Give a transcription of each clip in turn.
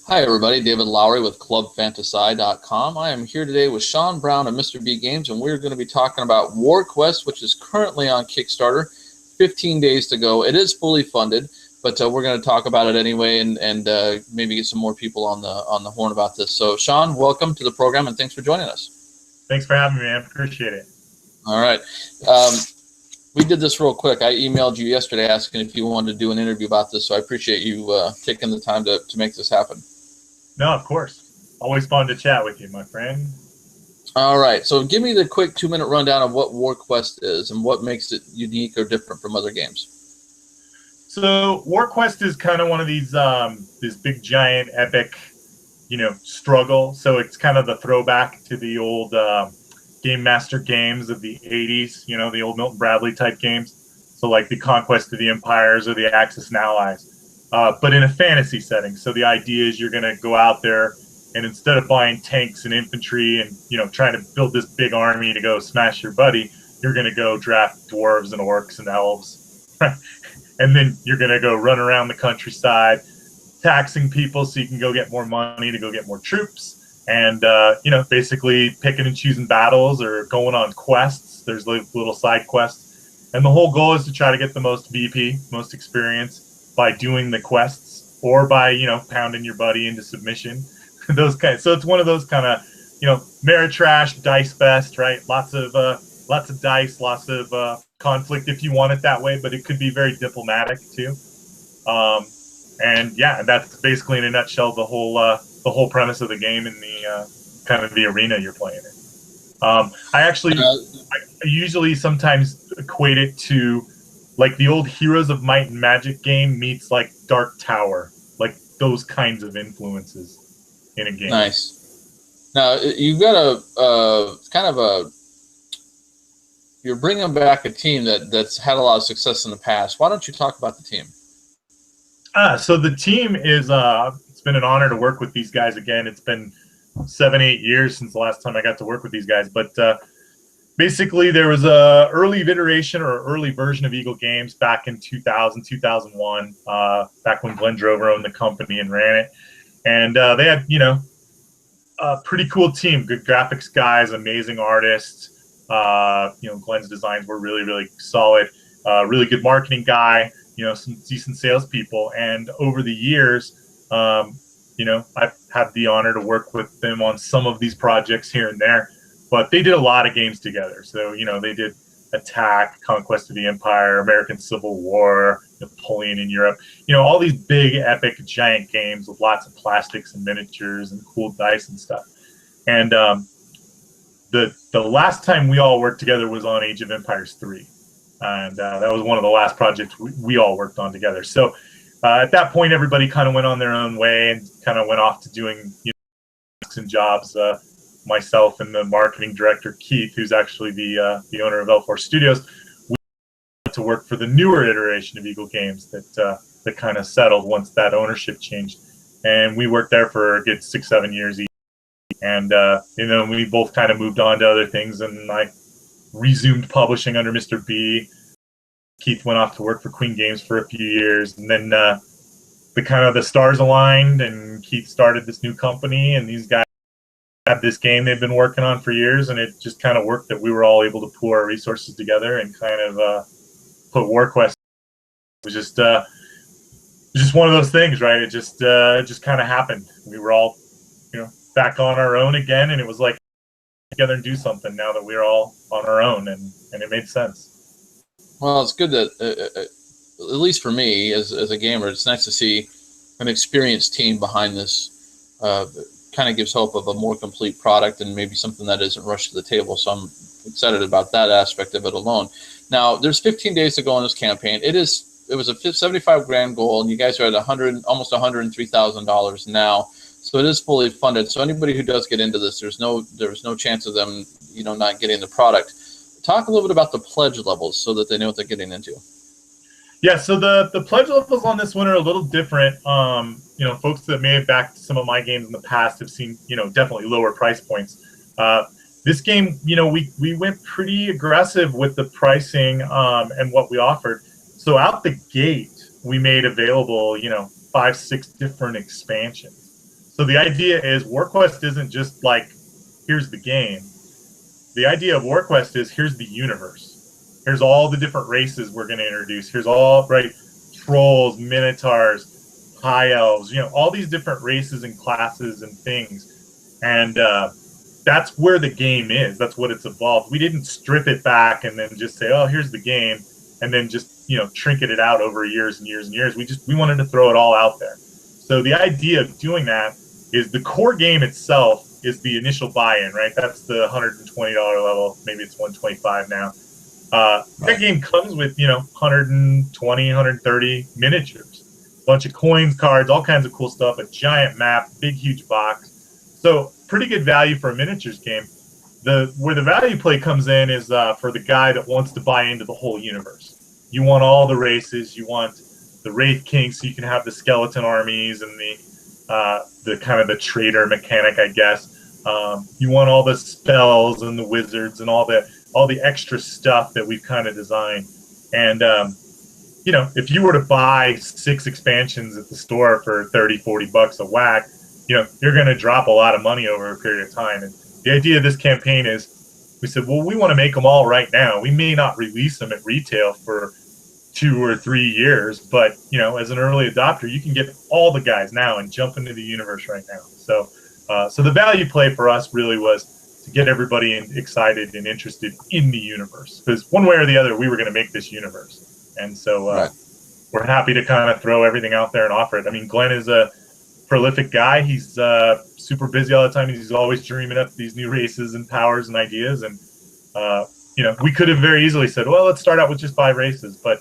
Hi, everybody. David Lowry with ClubFantasci.com. I am here today with Sean Brown of Mr. B Games, and we're going to be talking about Warquest, which is currently on Kickstarter. 15 days to go. It is fully funded, but we're going to talk about it anyway, and maybe get some more people on the horn about this. So, Sean, welcome to the program, and thanks for joining us. Thanks for having me, man. Appreciate it. All right. We did this real quick. I emailed you yesterday asking if you wanted to do an interview about this, so I appreciate you taking the time to make this happen. No, of course. Always fun to chat with you, my friend. All right. So give me the quick 2-minute rundown of what Warquest is and what makes it unique or different from other games. So Warquest is kind of one of these this big, giant, epic, struggle. So it's kind of the throwback to the old Game Master games of the 80s, the old Milton Bradley type games. So like the Conquest of the Empires or the Axis and Allies. But in a fantasy setting. So the idea is you're going to go out there and instead of buying tanks and infantry and, trying to build this big army to go smash your buddy, you're going to go draft dwarves and orcs and elves. And then you're going to go run around the countryside, taxing people so you can go get more money to go get more troops. And, basically picking and choosing battles or going on quests. There's little side quests. And the whole goal is to try to get the most VP, most experience, by doing the quests or by, pounding your buddy into submission. Those kinds. So it's one of those kind of, Ameritrash dice fest, right? Lots of dice, lots of conflict if you want it that way, but it could be very diplomatic too. And that's basically in a nutshell the whole premise of the game and the kind of the arena you're playing in. I usually sometimes equate it to like the old Heroes of Might and Magic game meets like Dark Tower, like those kinds of influences in a game. Nice. Now you've got you're bringing back a team that's had a lot of success in the past. Why don't you talk about the team? So the team is it's been an honor to work with these guys again. It's been 7-8 years since the last time I got to work with these guys, but basically, there was a early iteration or early version of Eagle Games back in 2000, 2001, back when Glenn Drover owned the company and ran it. And they had, a pretty cool team, good graphics guys, amazing artists. Glenn's designs were really, really solid. Really good marketing guy, some decent salespeople. And over the years, I've had the honor to work with them on some of these projects here and there. But they did a lot of games together. So, they did Attack, Conquest of the Empire, American Civil War, Napoleon in Europe. All these big, epic, giant games with lots of plastics and miniatures and cool dice and stuff. And the last time we all worked together was on Age of Empires 3. And that was one of the last projects we all worked on together. So at that point, everybody kind of went on their own way and kind of went off to doing and jobs. Myself and the marketing director, Keith, who's actually the owner of L4 Studios, we went to work for the newer iteration of Eagle Games that kind of settled once that ownership changed. And we worked there for a good 6-7 years each. And, we both kind of moved on to other things, and I resumed publishing under Mr. B. Keith went off to work for Queen Games for a few years, and then the stars aligned, and Keith started this new company, and these guys had this game they've been working on for years, and it just kind of worked that we were all able to pool our resources together and kind of put Warquest. It was just one of those things, right? It just kind of happened. We were all, back on our own again, and it was like together and do something now that we're all on our own, and it made sense. Well, it's good that at least for me as a gamer, it's nice to see an experienced team behind this. Kind of gives hope of a more complete product and maybe something that isn't rushed to the table. So I'm excited about that aspect of it alone. Now, there's 15 days to go on this campaign. It was a $75,000 goal, and you guys are at almost $103,000 now. So it is fully funded. So anybody who does get into this, there's no chance of them, not getting the product. Talk a little bit about the pledge levels so that they know what they're getting into. Yeah, so the pledge levels on this one are a little different. Folks that may have backed some of my games in the past have seen, definitely lower price points. This game, we went pretty aggressive with the pricing and what we offered. So out the gate, we made available, 5-6 different expansions. So the idea is Warquest isn't just like, here's the game. The idea of Warquest is, here's the universe. Here's all the different races we're going to introduce. Here's all, right, trolls, minotaurs, high elves, all these different races and classes and things. And that's where the game is. That's what it's evolved. We didn't strip it back and then just say, oh, here's the game, and then just, trinket it out over years and years and years. We wanted to throw it all out there. So the idea of doing that is the core game itself is the initial buy-in, right? That's the $120 level. Maybe it's $125 now. That game comes with, 120, 130 miniatures, a bunch of coins, cards, all kinds of cool stuff, a giant map, big, huge box. So pretty good value for a miniatures game. Where the value play comes in is for the guy that wants to buy into the whole universe. You want all the races. You want the Wraith King, so you can have the skeleton armies and the kind of the trader mechanic, I guess. You want all the spells and the wizards and all the extra stuff that we've kind of designed. And if you were to buy 6 expansions at the store for $30-40 a whack, you're going to drop a lot of money over a period of time. And the idea of this campaign is, we said, well, we want to make them all right now. We may not release them at retail for 2 or 3 years, but as an early adopter, you can get all the guys now and jump into the universe right now. So the value play for us really was to get everybody excited and interested in the universe, because one way or the other, we were going to make this universe. And so right. We're happy to kind of throw everything out there and offer it. I mean, Glenn is a prolific guy. He's super busy all the time. He's always dreaming up these new races and powers and ideas. And, we could have very easily said, well, let's start out with just 5 races. But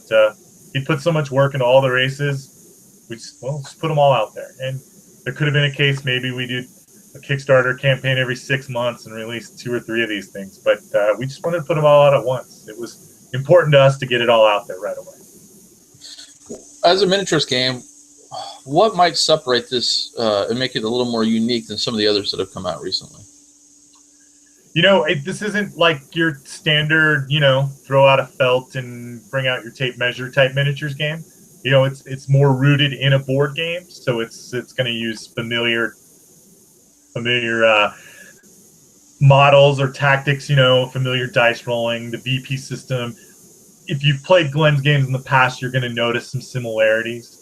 he put so much work into all the races. Just put them all out there. And there could have been a case maybe we did a Kickstarter campaign every 6 months and release 2 or 3 of these things. But we just wanted to put them all out at once. It was important to us to get it all out there right away. As a miniatures game, what might separate this and make it a little more unique than some of the others that have come out recently? This isn't like your standard, throw out a felt and bring out your tape measure type miniatures game. It's more rooted in a board game, so it's going to use familiar models or tactics, familiar dice rolling, the VP system. If you've played Glenn's games in the past, you're going to notice some similarities.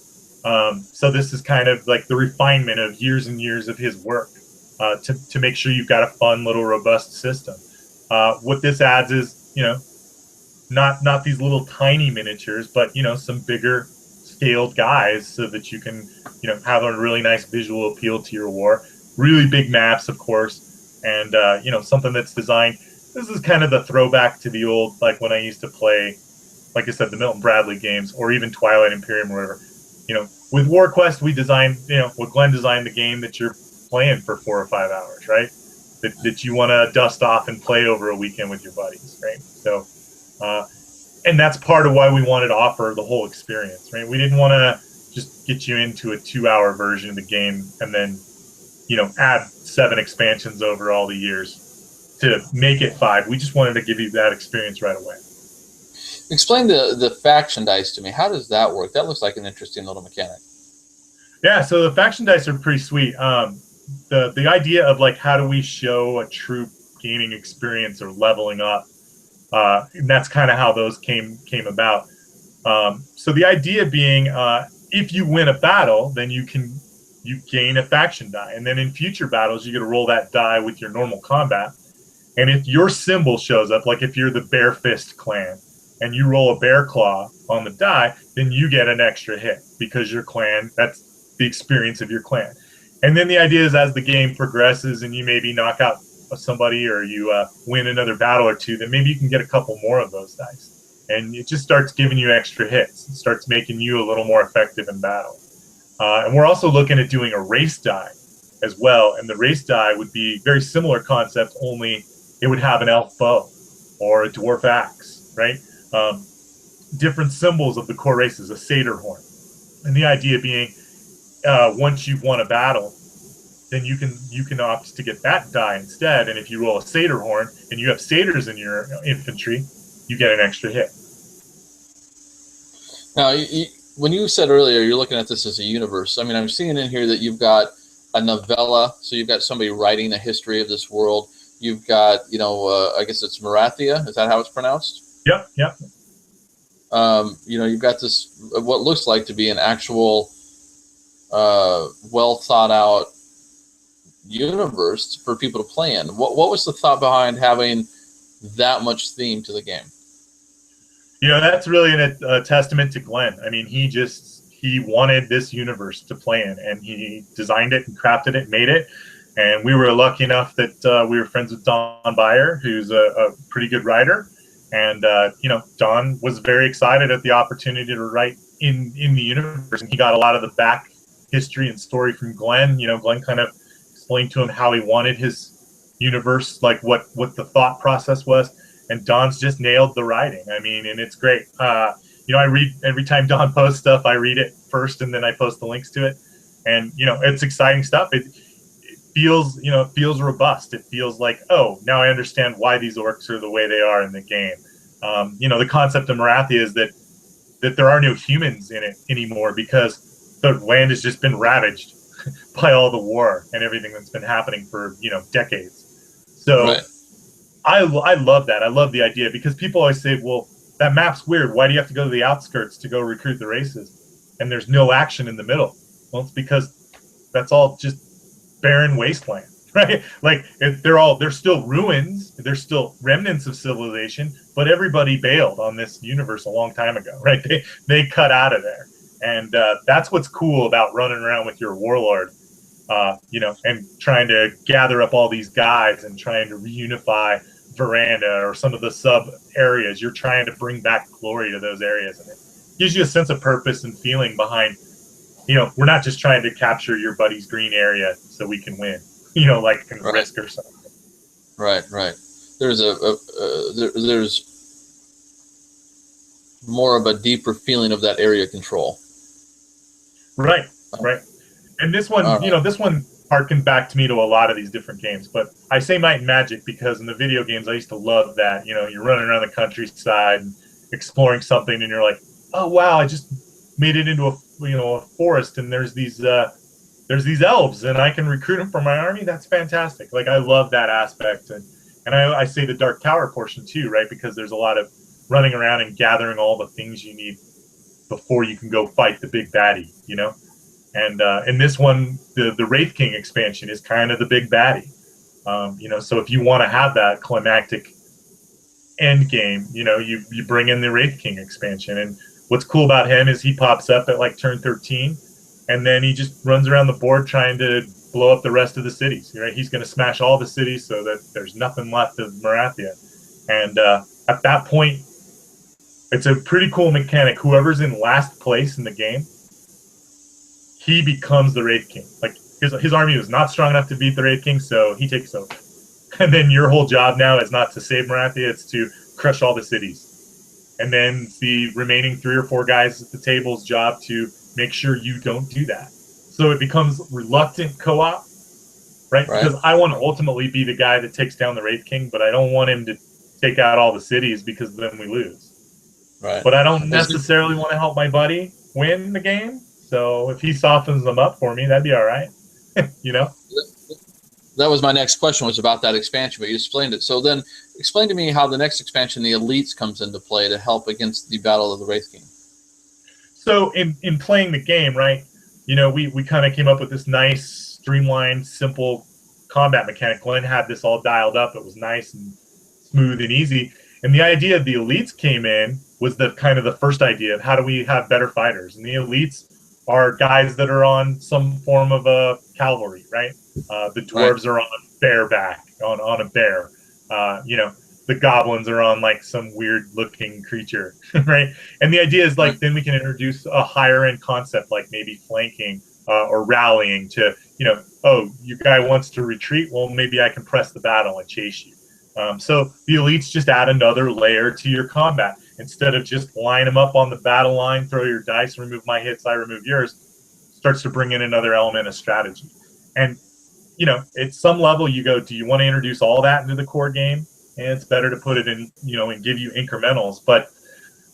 So this is kind of like the refinement of years and years of his work to make sure you've got a fun little robust system. What this adds is, not these little tiny miniatures, but, some bigger scaled guys so that you can, have a really nice visual appeal to your war. Really big maps, of course, and, something that's designed. This is kind of the throwback to the old, like when I used to play, like I said, the Milton Bradley games, or even Twilight Imperium or whatever. With Warquest, we designed, Glenn designed the game that you're playing for 4 or 5 hours, right? That you want to dust off and play over a weekend with your buddies, right? So, and that's part of why we wanted to offer the whole experience, right? We didn't want to just get you into a 2-hour version of the game and then, add 7 expansions over all the years to make it 5. We just wanted to give you that experience right away. Explain the faction dice to me. How does that work? That looks like an interesting little mechanic. Yeah, so the faction dice are pretty sweet. The idea of like, how do we show a troop gaining experience or leveling up? And that's kind of how those came about. So the idea being, if you win a battle, then you gain a faction die, and then in future battles you get to roll that die with your normal combat. And if your symbol shows up, like if you're the Bear Fist clan and you roll a bear claw on the die, then you get an extra hit because your clan, that's the experience of your clan. And then the idea is, as the game progresses and you maybe knock out somebody or you win another battle or two, then maybe you can get a couple more of those dice. And it just starts giving you extra hits. It starts making you a little more effective in battle. And we're also looking at doing a race die as well. And the race die would be very similar concept, only it would have an elf bow or a dwarf axe, right? Different symbols of the core races, a satyr horn. And the idea being, once you've won a battle, then you can opt to get that die instead. And if you roll a satyr horn and you have satyrs in your infantry, you get an extra hit. Now, when you said earlier you're looking at this as a universe, I mean, I'm seeing in here that you've got a novella, so you've got somebody writing the history of this world. You've got, I guess it's Marathia. Is that how it's pronounced? Yep, yep. You've got this, what looks like to be an actual, well thought out universe for people to play in. What was the thought behind having that much theme to the game? That's really a testament to Glenn. I mean, he wanted this universe to play in, and he designed it and crafted it, made it. And we were lucky enough that we were friends with Don Beyer, who's a pretty good writer. And, Don was very excited at the opportunity to write in the universe. And he got a lot of the back history and story from Glenn. Glenn kind of explained to him how he wanted his universe, like what the thought process was. And Don's just nailed the writing. I mean, and it's great. I read every time Don posts stuff, I read it first and then I post the links to it. And, it's exciting stuff. It feels robust. It feels like, oh, now I understand why these orcs are the way they are in the game. The concept of Marathia is that there are no humans in it anymore because the land has just been ravaged by all the war and everything that's been happening for, decades. So right. I love that. I love the idea because people always say, well, that map's weird. Why do you have to go to the outskirts to go recruit the races? And there's no action in the middle. Well, it's because that's all just barren wasteland, right? Like they're still ruins. They're still remnants of civilization, but everybody bailed on this universe a long time ago, right? They cut out of there. And that's what's cool about running around with your warlord, and trying to gather up all these guys and trying to reunify Veranda or some of the sub areas. You're trying to bring back glory to those areas, and it gives you a sense of purpose and feeling behind. We're not just trying to capture your buddy's green area so we can win. Like in right. Risk or something. Right. There's there's more of a deeper feeling of that area control. Right. And this one, this one harkened back to me to a lot of these different games. But I say Might and Magic because in the video games, I used to love that. You're running around the countryside and exploring something, and you're like, oh wow, I just made it into a forest, and there's these elves, and I can recruit them for my army. That's fantastic. Like I love that aspect, and I say the Dark Tower portion too, right? Because there's a lot of running around and gathering all the things you need before you can go fight the big baddie, And in this one, the Wraith King expansion is kind of the big baddie. So if you want to have that climactic end game, you bring in the Wraith King expansion. And what's cool about him is he pops up at like turn 13, and then he just runs around the board trying to blow up the rest of the cities. Right? He's going to smash all the cities so that there's nothing left of Marathia. And at that point, it's a pretty cool mechanic. Whoever's in last place in the game, he becomes the Wraith King. Like his army was not strong enough to beat the Wraith King, so he takes over. And then your whole job now is not to save Marathia, it's to crush all the cities. And then the remaining 3 or 4 guys at the table's job to make sure you don't do that. So it becomes reluctant co-op, right? Because I want to ultimately be the guy that takes down the Wraith King, but I don't want him to take out all the cities because then we lose. Right. But I don't necessarily want to help my buddy win the game. So if he softens them up for me, that'd be all right. That was my next question, was about that expansion, but you explained it. So then explain to me how the next expansion, the Elites, comes into play to help against the Battle of the Wraith King. So in playing the game, right, we kind of came up with this nice, streamlined, simple combat mechanic. Glenn had this all dialed up. It was nice and smooth and easy. And the idea of the Elites came in was the kind of the first idea of how do we have better fighters. And the Elites are guys that are on some form of a cavalry, right? The dwarves are on bareback, on a bear. The goblins are on like some weird looking creature, right? And the idea is like then we can introduce a higher end concept like maybe flanking or rallying to, oh, your guy wants to retreat. Well, maybe I can press the battle and chase you. So the Elites just add another layer to your combat. Instead of just line them up on the battle line, throw your dice, remove my hits, I remove yours, starts to bring in another element of strategy. And, at some level you go, do you want to introduce all that into the core game? And it's better to put it in, and give you incrementals. But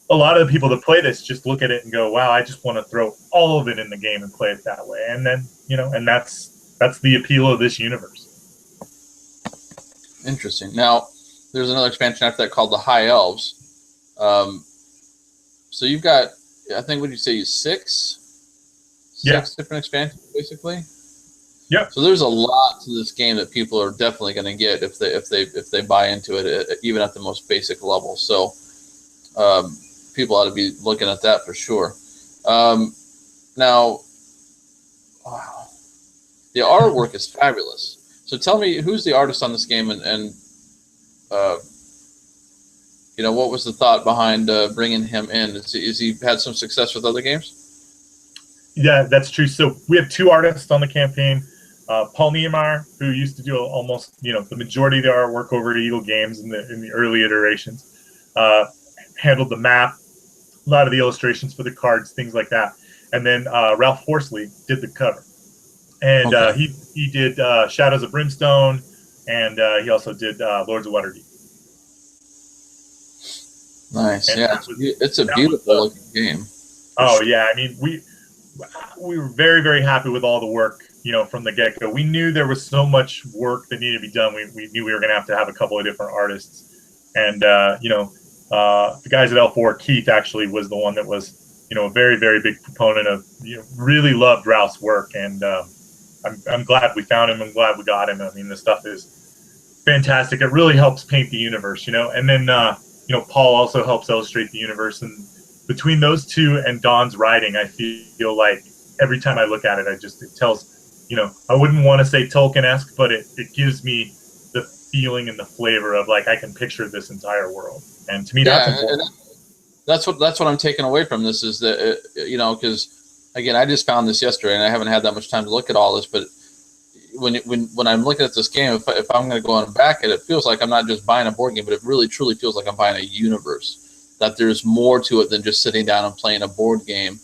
a lot of the people that play this just look at it and go, wow, I just want to throw all of it in the game and play it that way. And then, and that's that's the appeal of this universe. Interesting. Now, there's another expansion after that called the High Elves. So you've got, I think, what did you say, six different expansions, basically. Yep. So there's a lot to this game that people are definitely going to get if they buy into it, even at the most basic level. So people ought to be looking at that for sure. Now, wow, the artwork is fabulous. So tell me, who's the artist on this game, and what was the thought behind bringing him in? Is he had some success with other games? Yeah, that's true. So we have two artists on the campaign. Paul Niemeyer, who used to do almost the majority of the artwork over at Eagle Games in the early iterations, handled the map, a lot of the illustrations for the cards, things like that. And then Ralph Horsley did the cover, and he did Shadows of Brimstone, and he also did Lords of Waterdeep. Nice, and yeah, it's a beautiful looking game. Oh yeah, I mean we were very, very happy with all the work, from the get-go. We knew there was so much work that needed to be done. We knew we were going to have a couple of different artists, and the guys at L4, Keith actually was the one that was a very, very big proponent of, really loved Ralph's work, and I'm glad we found him. I'm glad we got him. I mean, this stuff is fantastic. It really helps paint the universe, and then Paul also helps illustrate the universe. And between those two and Don's writing, I feel like every time I look at it, it tells, I wouldn't want to say Tolkien-esque, but it gives me the feeling and the flavor of like I can picture this entire world. And to me, that's important. That's what I'm taking away from this is that because again, I just found this yesterday and I haven't had that much time to look at all this, but when I'm looking at this game, if I'm going to go on back it feels like I'm not just buying a board game, but it really truly feels like I'm buying a universe. That there's more to it than just sitting down and playing a board game,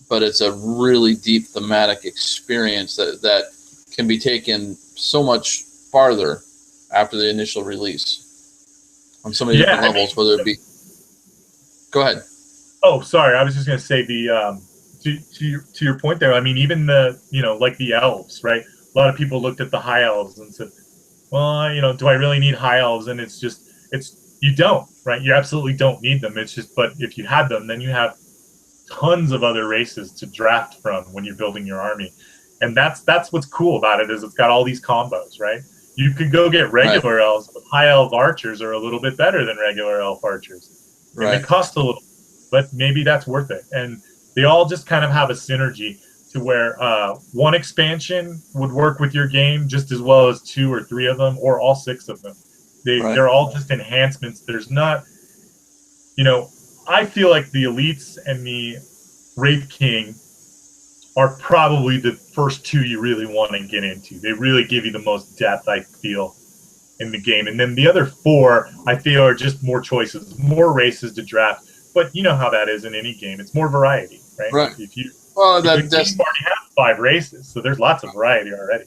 but it's a really deep thematic experience that can be taken so much farther after the initial release on so many different levels, whether it be. Go ahead. Oh, sorry. I was just going to say to your point there. I mean, even the like the elves, right? A lot of people looked at the high elves and said, well, do I really need high elves? And it's you don't, right? You absolutely don't need them. It's just, but if you had them, then you have tons of other races to draft from when you're building your army. And that's what's cool about it is it's got all these combos, right? You could go get regular elves, but high elf archers are a little bit better than regular elf archers. And they cost a little, but maybe that's worth it. And they all just kind of have a synergy to where one expansion would work with your game just as well as 2 or 3 of them or all 6 of them. They're all just enhancements. There's not, I feel like the Elites and the Wraith King are probably the first 2 you really want to get into. They really give you the most depth, I feel, in the game. And then the other 4, I feel, are just more choices, more races to draft. But you know how that is in any game. It's more variety, right? If you already have 5 races, so there's lots of variety already.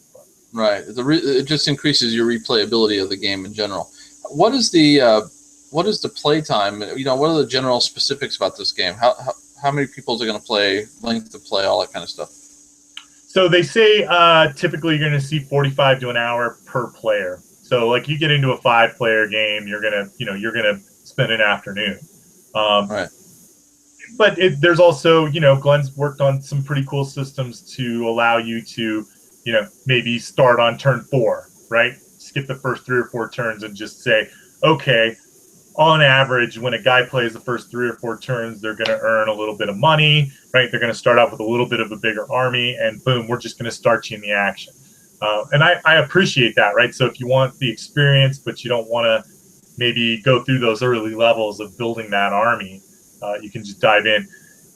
Right. It just increases your replayability of the game in general. What is the play time? What are the general specifics about this game? How many people are going to play, length to play, all that kind of stuff? So they say typically you're going to see 45 to an hour per player. So like you get into a 5-player game, you're gonna spend an afternoon. Right. But there's also, Glenn's worked on some pretty cool systems to allow you to, maybe start on turn 4, right? Skip the first 3 or 4 turns and just say, okay, on average, when a guy plays the first 3 or 4 turns, they're going to earn a little bit of money, right? They're going to start off with a little bit of a bigger army, and boom, we're just going to start you in the action. And I appreciate that, right? So if you want the experience, but you don't want to maybe go through those early levels of building that army, you can just dive in.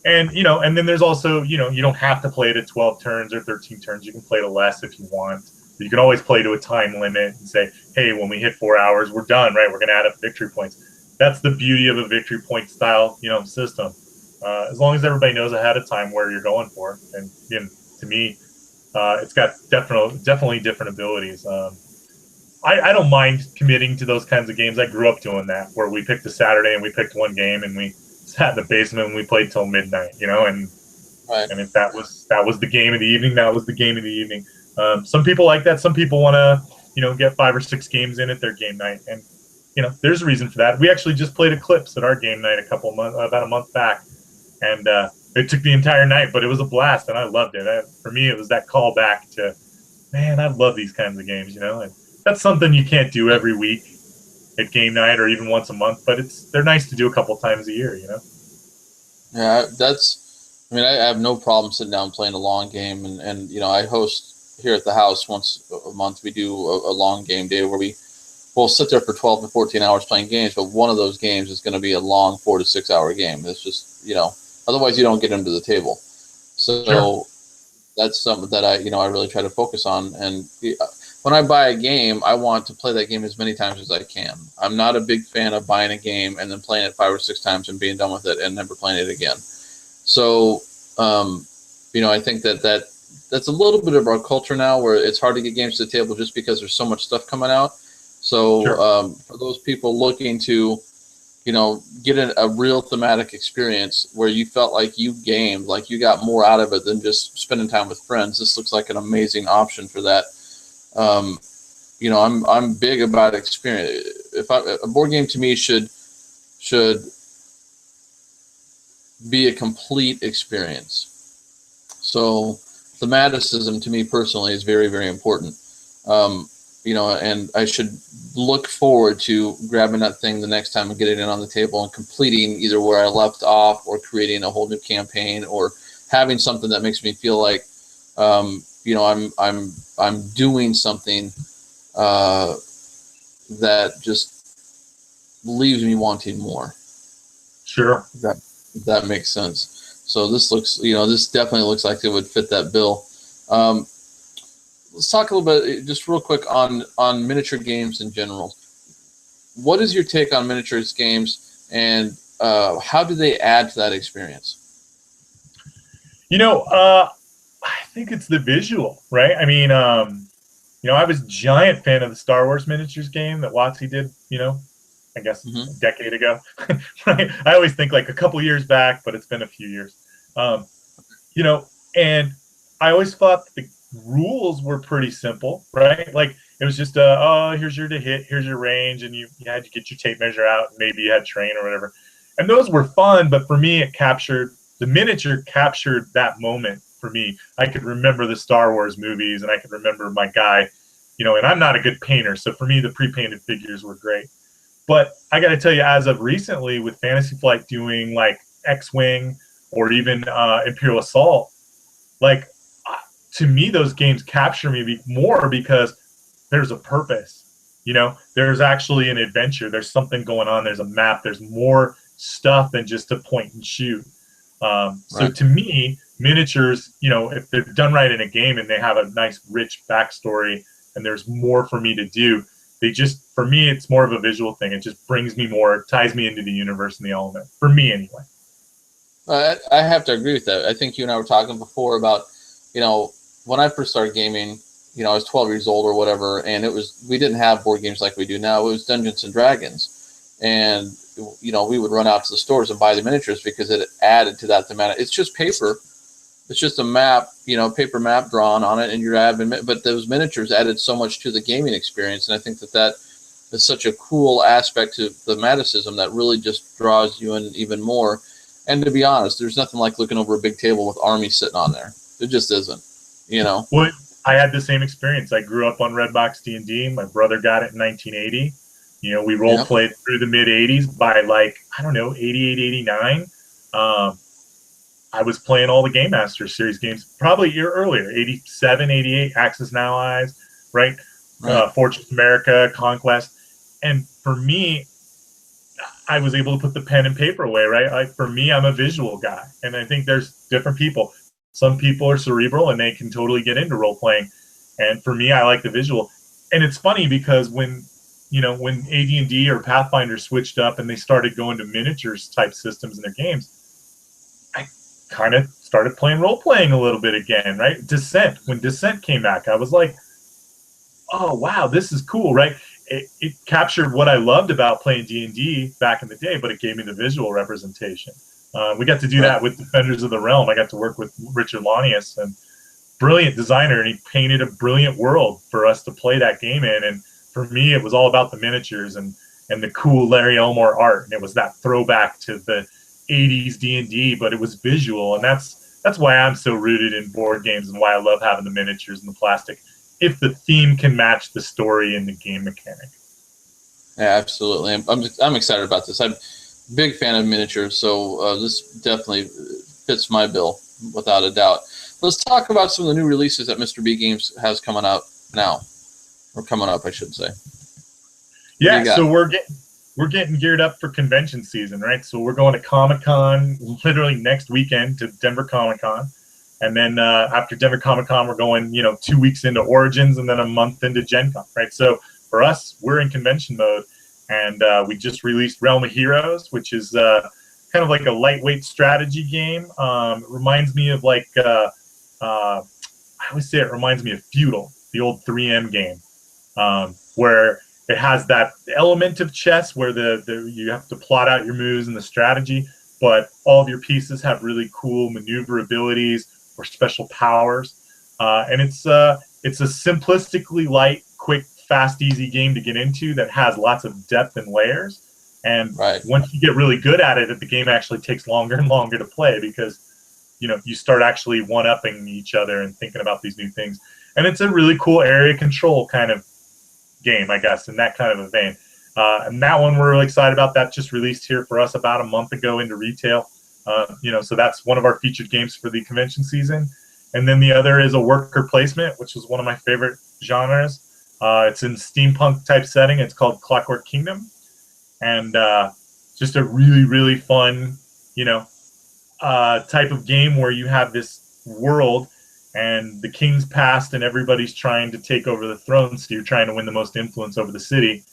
And, and then there's also, you don't have to play it at 12 turns or 13 turns. You can play to less if you want. You can always play to a time limit and say, hey, when we hit 4 hours, we're done, right? We're going to add up victory points. That's the beauty of a victory point style, system. As long as everybody knows ahead of time where you're going for. And to me, it's got definitely different abilities. I don't mind committing to those kinds of games. I grew up doing that, where we picked a Saturday and we picked one game and we sat in the basement and we played till midnight, and if that was the game of the evening, that was the game of the evening. Some people like that. Some people want to, get 5 or 6 games in at their game night, and there's a reason for that. We actually just played Eclipse at our game night about a month back, and it took the entire night, but it was a blast, and I loved it. For me, it was that callback to, man, I love these kinds of games, and that's something you can't do every week at game night or even once a month, but they're nice to do a couple times a year, Yeah, I have no problem sitting down playing a long game, and I host here at the house once a month. We do a long game day where we'll sit there for 12 to 14 hours playing games, but one of those games is going to be a long 4 to 6 hour game. It's just, otherwise you don't get them to the table. So Sure. that's something that I really try to focus on. And when I buy a game, I want to play that game as many times as I can. I'm not a big fan of buying a game and then playing it 5 or 6 times and being done with it and never playing it again. So, I think that's a little bit of our culture now, where it's hard to get games to the table just because there's so much stuff coming out. So Sure. for those people looking to, get a real thematic experience where you felt like you gamed, like you got more out of it than just spending time with friends, this looks like an amazing option for that. I'm big about experience. A board game to me should be a complete experience. So thematicism to me personally is very, very important. And I should look forward to grabbing that thing the next time and getting it on the table and completing either where I left off, or creating a whole new campaign, or having something that makes me feel like, I'm doing something that just leaves me wanting more. Sure. That makes sense. So this definitely looks like it would fit that bill. Let's talk a little bit, just real quick, on miniature games in general. What is your take on miniatures games, and how do they add to that experience? I think it's the visual, right? I mean, I was a giant fan of the Star Wars miniatures game that WotC did, I guess a decade ago. Right? I always think like a couple years back, but it's been a few years. And I always thought the rules were pretty simple, right? Like it was just, here's your to hit, here's your range, and you had to get your tape measure out, and maybe you had train or whatever. And those were fun, but for me, the miniature captured that moment for me. I could remember the Star Wars movies, and I could remember my guy, and I'm not a good painter, so for me, the pre-painted figures were great. But I got to tell you, as of recently, with Fantasy Flight doing like X-Wing or even Imperial Assault, like to me, those games capture me more because there's a purpose. There's actually an adventure. There's something going on. There's a map. There's more stuff than just a point and shoot. So to me, miniatures, if they're done right in a game and they have a nice, rich backstory and there's more for me to do, for me, it's more of a visual thing. It just brings me more, ties me into the universe and the element. For me, anyway. I have to agree with that. I think you and I were talking before about, when I first started gaming, I was 12 years old or whatever, and we didn't have board games like we do now. It was Dungeons and Dragons, and we would run out to the stores and buy the miniatures because it added to that thematic. It's just paper. It's just a map, paper map drawn on it, and your admin. But those miniatures added so much to the gaming experience, and I think that is such a cool aspect to thematicism that really just draws you in even more. And to be honest, there's nothing like looking over a big table with armies sitting on there. It just isn't, Well, I had the same experience. I grew up on Redbox D&D. My brother got it in 1980. We role played through the mid 80s. By 88, 89. I was playing all the Game Master series games, probably a year earlier, 87, 88, Axis and Allies, right? Fortress America, Conquest. And for me, I was able to put the pen and paper away, right? Like for me, I'm a visual guy. And I think there's different people. Some people are cerebral and they can totally get into role playing. And for me, I like the visual. And it's funny because when AD&D or Pathfinder switched up and they started going to miniatures type systems in their games, I kind of started playing role playing a little bit again, right? When Descent came back, I was like, oh, wow, this is cool, right? It captured what I loved about playing D&D back in the day, but it gave me the visual representation. We got to do that with Defenders of the Realm. I got to work with Richard Launius, and brilliant designer, and he painted a brilliant world for us to play that game in. And for me, it was all about the miniatures and the cool Larry Elmore art, and it was that throwback to the 80s D&D, but it was visual, and that's why I'm so rooted in board games and why I love having the miniatures and the plastic, if the theme can match the story and the game mechanic. Yeah, absolutely. I'm excited about this. I'm a big fan of miniatures, so this definitely fits my bill without a doubt. Let's talk about some of the new releases that Mr. B Games has coming out now, or coming up, I should say. Yeah, so we're getting geared up for convention season, right? So we're going to Comic-Con literally next weekend, to Denver Comic-Con. And then after Denver Comic-Con, we're going, 2 weeks into Origins and then a month into Gen Con, right? So for us, we're in convention mode. And we just released Realm of Heroes, which is kind of like a lightweight strategy game. It reminds me of I always say it reminds me of Feudal, the old 3M game, where it has that element of chess where you have to plot out your moves and the strategy, but all of your pieces have really cool maneuver abilities or special powers. And it's a simplistically light, quick, fast, easy game to get into that has lots of depth and layers. And once you get really good at it, the game actually takes longer and longer to play because you start actually one-upping each other and thinking about these new things. And it's a really cool area control kind of game, I guess, in that kind of a vein. And that one we're really excited about. That just released here for us about a month ago into retail. So that's one of our featured games for the convention season. And then the other is a worker placement, which is one of my favorite genres. It's in steampunk type setting. It's called Clockwork Kingdom. And just a really, really fun, type of game where you have this world and the king's passed and everybody's trying to take over the throne. So you're trying to win the most influence over the city.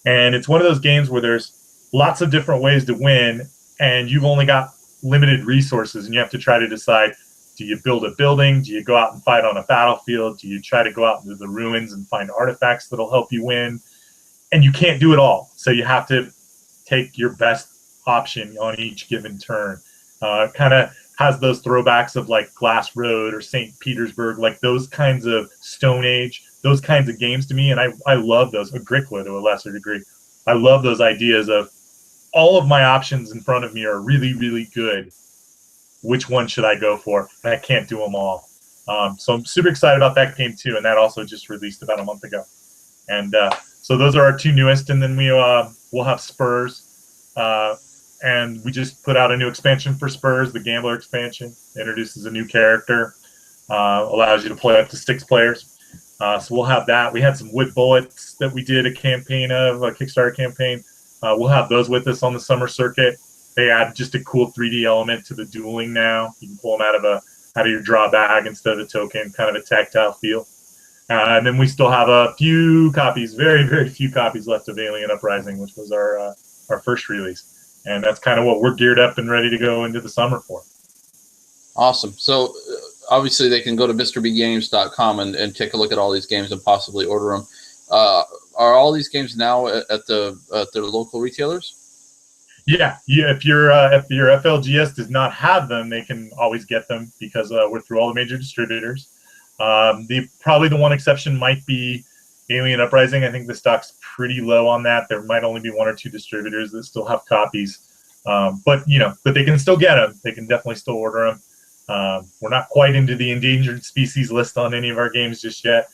And it's one of those games where there's lots of different ways to win, and you've only got limited resources, and you have to try to decide, do you build a building? Do you go out and fight on a battlefield? Do you try to go out into the ruins and find artifacts that'll help you win? And you can't do it all. So you have to take your best option on each given turn. Kind of has those throwbacks of like Glass Road or St. Petersburg, like those kinds of Stone Age, those kinds of games to me. And I love those. Agricola to a lesser degree. I love those ideas of all of my options in front of me are really, really good. Which one should I go for? And I can't do them all. So I'm super excited about that game too. And that also just released about a month ago. And so those are our two newest. And then we'll have Spurs. And we just put out a new expansion for Spurs, the Gambler expansion. Introduces a new character, allows you to play up to 6 players. So we'll have that. We had some wood bullets that we did a Kickstarter campaign. We'll have those with us on the summer circuit. They add just a cool 3D element to the dueling now. You can pull them out of your draw bag instead of a token, kind of a tactile feel. And then we still have a few copies, very, very few copies left of Alien Uprising, which was our first release. And that's kind of what we're geared up and ready to go into the summer for. Awesome. So obviously they can go to MrBGames.com and take a look at all these games and possibly order them. Are all these games now at their local retailers? Yeah. If your FLGS does not have them, they can always get them because we're through all the major distributors. Probably the one exception might be Alien Uprising. I think the stock's pretty low on that. There might only be 1 or 2 distributors that still have copies, but they can still get them. They can definitely still order them. We're not quite into the endangered species list on any of our games just yet.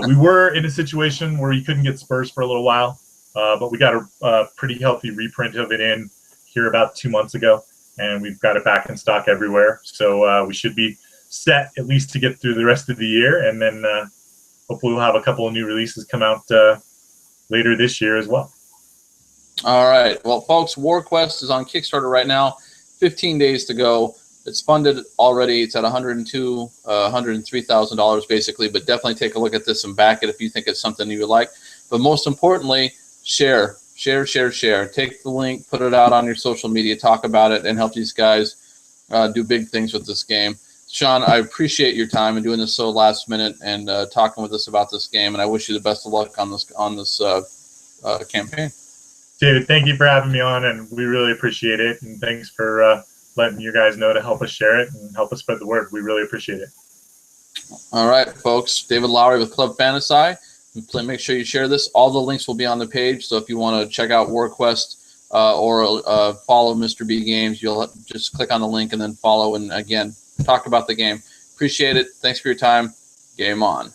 We were in a situation where you couldn't get Spurs for a little while, but we got a pretty healthy reprint of it in here about 2 months ago, and we've got it back in stock everywhere. So we should be set at least to get through the rest of the year, and then hopefully we'll have a couple of new releases come out later this year as well. All right. Well, folks, Warquest is on Kickstarter right now. 15 days to go. It's funded already. It's at $103,000 basically, but definitely take a look at this and back it if you think it's something you would like. But most importantly, share. Take the link, put it out on your social media, talk about it, and help these guys do big things with this game. Sean, I appreciate your time and doing this so last minute and talking with us about this game, and I wish you the best of luck on this campaign. David, thank you for having me on, and we really appreciate it. And thanks for letting you guys know to help us share it and help us spread the word. We really appreciate it. All right, folks. David Lowry with Club Fantasci. Make sure you share this. All the links will be on the page. So if you want to check out Warquest or follow Mr. B Games, you'll just click on the link and then follow. And again, talk about the game. Appreciate it. Thanks for your time. Game on.